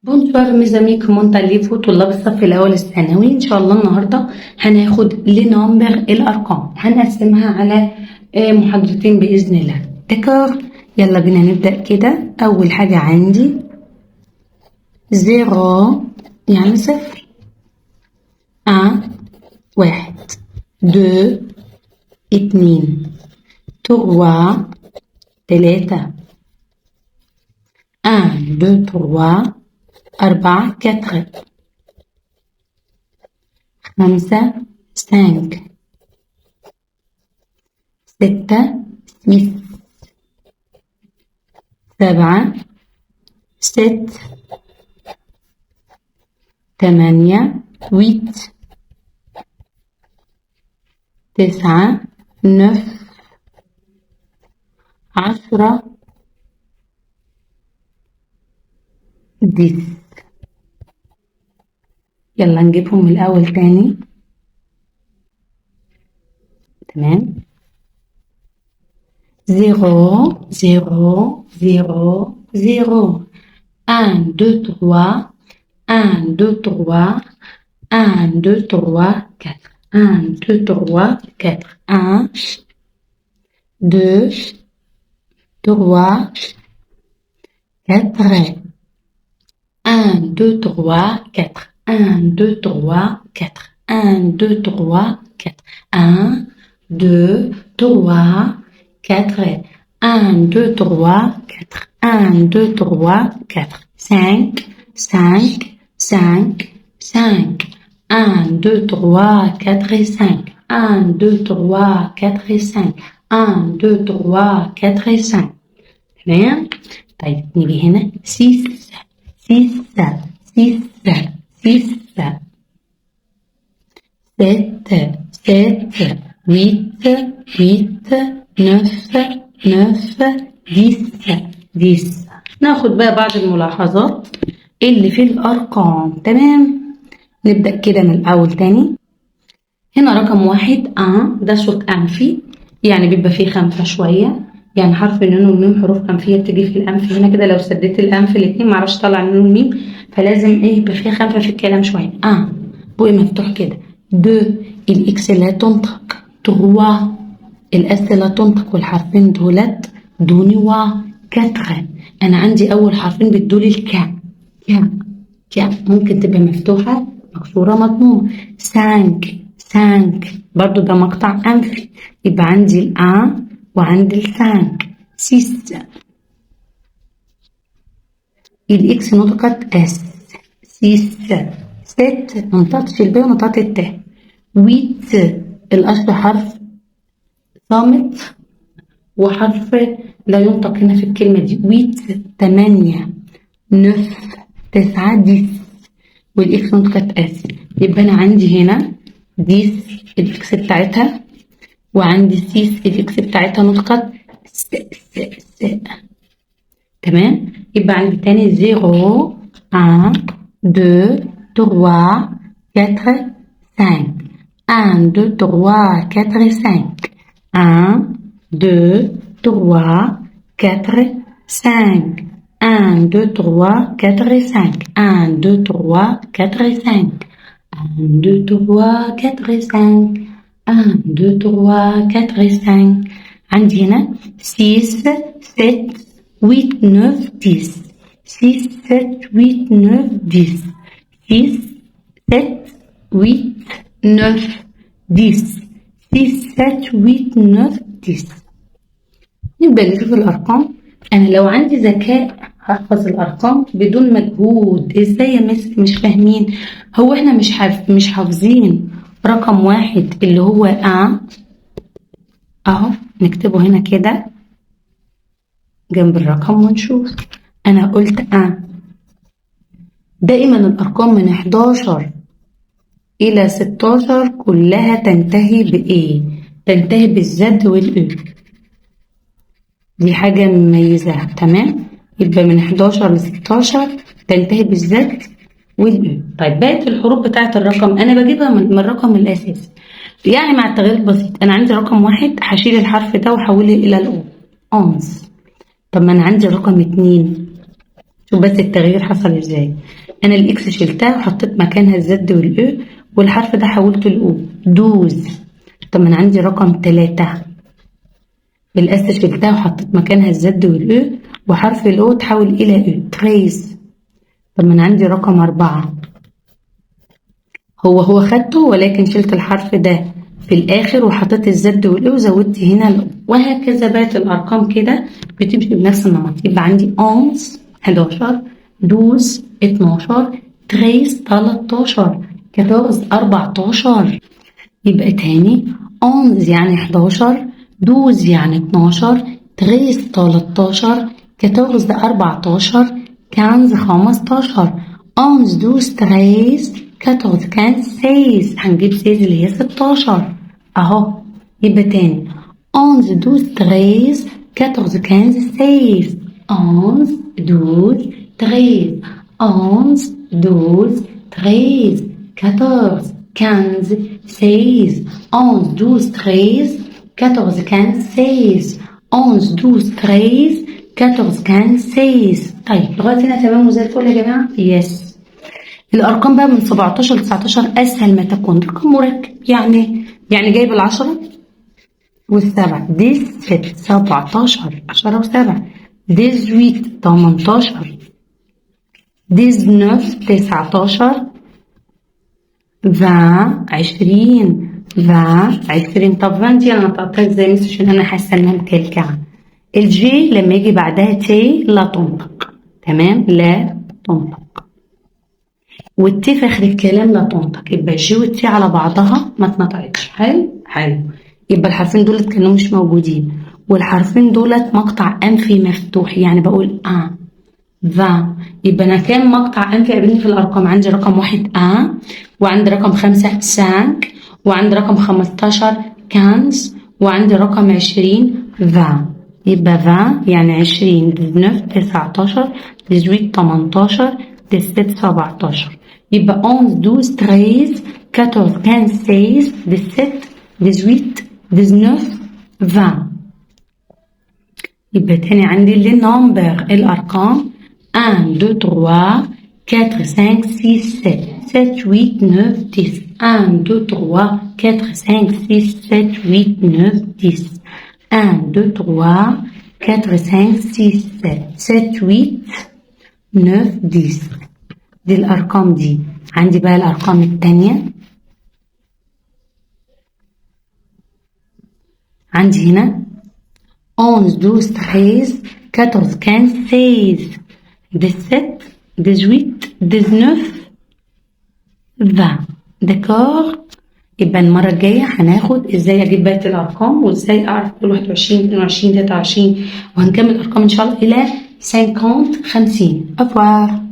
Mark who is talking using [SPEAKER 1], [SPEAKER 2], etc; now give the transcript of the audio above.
[SPEAKER 1] بونسوار ميزامي كومون تاليفو طلاب الصف الأول الثانوي. إن شاء الله النهاردة هناخد لنمبر الأرقام، هنقسمها على محاضرتين بإذن الله. دكار، يلا بينا نبدأ كده. أول حاجة عندي زيرو يعني صفر، واحد، دو اتنين، تروا تلاتة، دو تروا أربعة كاتر، خمسة سانك، ستة سيس، سبعة ست، تمانية ويت، تسعة نف، عشرة ديس. يلا نجيبهم من الأول تاني. تمام، زيرو زيرو زيرو زيرو، ان دو تروا، ان دو تروا، ان دو تروا كاتر، ان دو تروا كاتر، ان دو تروا كاتر، un, deux, trois, quatre. Un, deux, trois, quatre. Un, deux, trois, quatre. Un, deux, trois, quatre. Un, deux, trois, quatre. Un, deux, trois, quatre. Cinq, cinq, cinq, cinq. Un, deux, trois, quatre et cinq. Un, deux, trois, quatre et cinq. Un, deux, trois, quatre et cinq. تمام. طيب نيجي هنا six. ستة ستة ستة، ستة ستة، huit huit، neuf neuf، dix. ناخد بقى بعض الملاحظات اللي في الأرقام. تمام، نبدأ كده من الأول تاني. هنا رقم واحد ده صوت أنفي، يعني بيبقى فيه خنفة شوية، يعني حرف النون والميم حروف أنفية بتيجي في الأنف هنا كده. لو سديت الأنف الاتنين معرفش طلع النون والميم، فلازم يبقى فيها خنفة في الكلام شوية. بقى مفتوح كده. دو الإكس لا تنطق. تروا الأس لا تنطق، والحرفين دولت دوني وا. كاتر أنا عندي أول حرفين بتدولي الكا. كا ممكن تبقى مفتوحة مكسورة مضمومة. سانك برضو ده مقطع أنفي، يبقى عندي الآن وعندي السانك. سيس الإكس نطقت أس. سيس ست منطقتش البي ونطقت التاء. ويت الأصل حرف صامت وحرف لا ينطق هنا في الكلمة دي. ويت تمانية، نف تسعة، ديس والإكس نطقت أس. يبقى أنا عندي هنا ديس الإكس بتاعتها، وعندي سيس الإكس بتاعتها نطقت س. تمام، يبقى عندي تاني زيرو، ان، دو، تروا، كاتر، سانك. ان، دو، تروا، كاتر، سانك. ان، دو، تروا، كاتر، سانك. ان، دو، تروا، كاتر، سانك. ان، دو، تروا، كاتر، سانك. ان، دو، تروا، كاتر، سانك. ان، دو، تروا، كاتر، سانك. عندي هنا سيس، ست، huit, neuf, dix. 6, 7, 8, 9, 10. 6, 7, 8, 9, 10. 6, 7, 8, 9, 10. نبدأ نشوف الأرقام. أنا لو عندي ذكاء هحفظ الأرقام بدون مجهود. إزاي يا مس؟ مش فاهمين. هو إحنا مش حافظين رقم واحد اللي هو أهو نكتبه هنا كده جنب الرقم ونشوف. أنا قلت دائما الأرقام من 11 إلى 16 كلها تنتهي بإيه؟ تنتهي بالزد والإو، دي حاجة مميزة. تمام، يبقى من 11 ل 16 تنتهي بالزد والإو. طيب بقية الحروف بتاعة الرقم أنا بجيبها من الرقم الأساسي، يعني مع التغيير البسيط. أنا عندي رقم واحد هشيل الحرف ده وأحوله إلى الأو، أونس. طب ما أنا عندي رقم 2، شوف بس التغيير حصل ازاي. انا الاكس شلتها وحطيت مكانها الزد والاو، والحرف ده حولته لاو. دوز. طب ما انا عندي رقم 3، بالاس شلتها وحطيت مكانها الزد والاو، وحرف الاو تحول الى او. تريز. طب ما انا عندي رقم 4، هو خدته ولكن شلت الحرف ده في الاخر وحطيت الزد والاو وزودت هنا الاو. وهكذا بقت الارقام كده بتمشي بنفس النمط. يبقى عندي 11 11 12 12 13 14 14. يبقى تاني 11 يعني 11 12 يعني 12 13 14 14 15 15. 11 12 13 14 15 16. هنجيب 6 اللي هي 16 اهو. يبقى تاني 11 12 13 14 15 16. 11 12 13 11 12 13 14 15 16. 11 12 13 14 15 16. 11 12 13 14 15 16. طيب لغايه هنا تمام وزي الفل يا جماعه؟ يس. الارقام بقى من 17 ل 19 اسهل ما تكون، رقم مركب يعني جايب العشرة والسبع. 17 17 10 و7. 18 18 19 19 20 20 20. طب 20 دي انا نطقتها ازاي مس؟ عشان انا حاسه انها مكلكعه. الجي لما يجي بعدها تي لا تنطق، تمام؟ لا تنطق. والتي في اخر الكلام لا تنطق، يبقى الجي والتي على بعضها ما اتنطقتش. حلو. يبقى الحرفين دولت كانوا مش موجودين، والحرفين دولت مقطع انفي مفتوح، يعني بقول فا. يبقى انا كام مقطع انفي قابلني في الارقام؟ عندي رقم 1 وعندي رقم 5 5 وعندي رقم 15 15 وعندي رقم 20 20. يبقى 20 يعني 20 19 19 18 17 17. يبقى 11 12 13 14 15 16 17 18 19 يبقى تاني عندي لي نمبر الأرقام 1 2 3 4 5 6 7 7 8 9 10. 1 2 3 4 5 6 7 8 9 10. 1 2 3 4 5 6 7 8 9 10. دي الأرقام دي. عندي بقى الأرقام التانية. عندي هنا 11 12 13 14 15 16 17 19 20. دكار. يبقى المرة الجاية هناخد ازاي اجيب بقية الارقام وازاي اعرف كل 21 22 23 وهنكمل الارقام ان شاء الله الى 50 50. افوار.